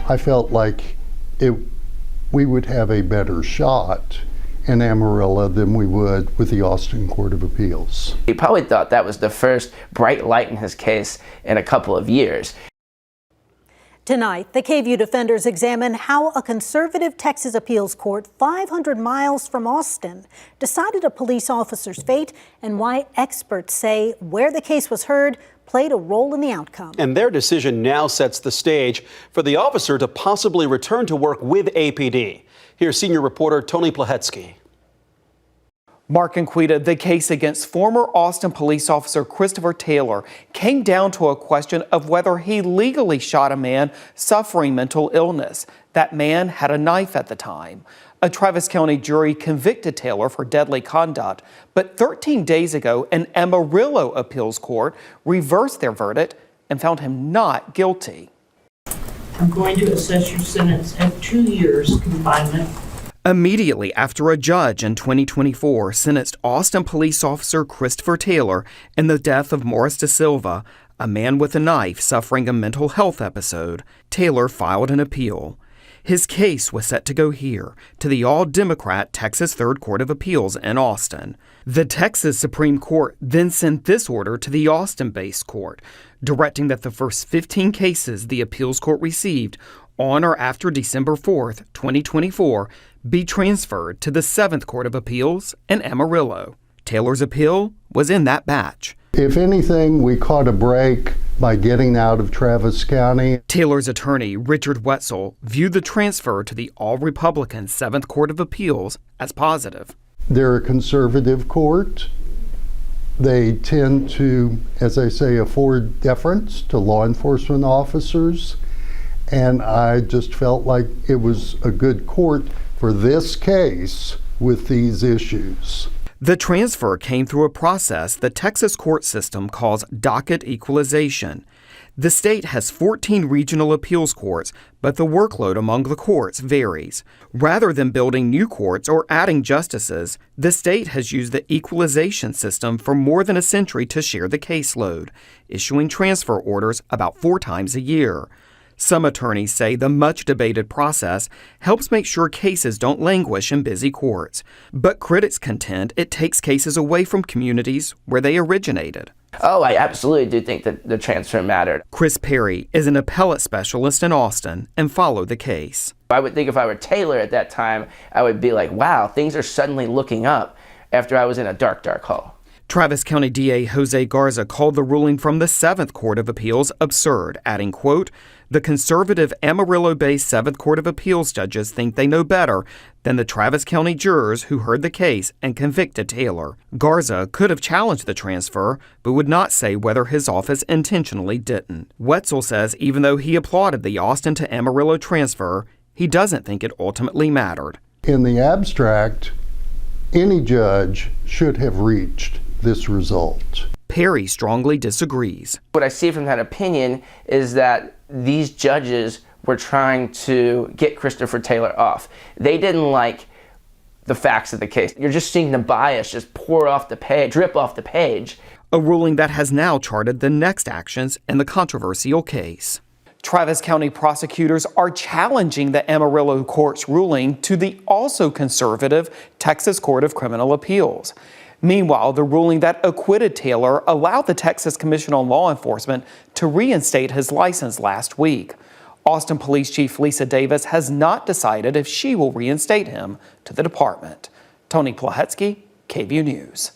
I felt like we would have a better shot in Amarillo than we would with the Austin Court of Appeals. He probably thought that was the first bright light in his case in a couple of years. Tonight, the KVUE Defenders examine how a conservative Texas appeals court 500 miles from Austin decided a police officer's fate and why experts say where the case was heard played a role in the outcome. And their decision now sets the stage for the officer to possibly return to work with APD. Here's senior reporter Tony Plahetsky. Mark and Quita, the case against former Austin police officer Christopher Taylor came down to a question of whether he legally shot a man suffering mental illness. That man had a knife at the time. A Travis County jury convicted Taylor for deadly conduct, but 13 days ago, an Amarillo appeals court reversed their verdict and found him not guilty. I'm going to assess your sentence at 2 years confinement. Immediately after a judge in 2024 sentenced Austin police officer Christopher Taylor in the death of Morris Da Silva, a man with a knife suffering a mental health episode, Taylor filed an appeal. His case was set to go here, to the all-Democrat Texas Third Court of Appeals in Austin. The Texas Supreme Court then sent this order to the Austin-based court, directing that the first 15 cases the appeals court received on or after December 4th, 2024, be transferred to the 7th Court of Appeals in Amarillo. Taylor's appeal was in that batch. If anything, we caught a break by getting out of Travis County. Taylor's attorney, Richard Wetzel, viewed the transfer to the all-Republican 7th Court of Appeals as positive. They're a conservative court. They tend to, as I say, afford deference to law enforcement officers. And I just felt like it was a good court for this case with these issues. The transfer came through a process the Texas court system calls docket equalization. The state has 14 regional appeals courts, but the workload among the courts varies. Rather than building new courts or adding justices, the state has used the equalization system for more than a century to share the caseload, issuing transfer orders about 4 times a year. Some attorneys say the much-debated process helps make sure cases don't languish in busy courts. But critics contend it takes cases away from communities where they originated. Oh, I absolutely do think that the transfer mattered. Chris Perry is an appellate specialist in Austin and followed the case. I would think if I were Taylor at that time, I would be like, wow, things are suddenly looking up after I was in a dark, dark hole. Travis County DA Jose Garza called the ruling from the 7th Court of Appeals absurd, adding, quote, "The conservative Amarillo-based 7th Court of Appeals judges think they know better than the Travis County jurors who heard the case and convicted Taylor." Garza could have challenged the transfer, but would not say whether his office intentionally didn't. Wetzel says even though he applauded the Austin to Amarillo transfer, he doesn't think it ultimately mattered. In the abstract, any judge should have reached this result. Perry strongly disagrees. What I see from that opinion is that these judges were trying to get Christopher Taylor off. They didn't like the facts of the case. You're just seeing the bias just pour off the page, drip off the page. A ruling that has now charted the next actions in the controversial case. Travis County prosecutors are challenging the Amarillo court's ruling to the also conservative Texas Court of Criminal Appeals. Meanwhile, the ruling that acquitted Taylor allowed the Texas Commission on Law Enforcement to reinstate his license last week. Austin Police Chief Lisa Davis has not decided if she will reinstate him to the department. Tony Plahetsky, KVUE News.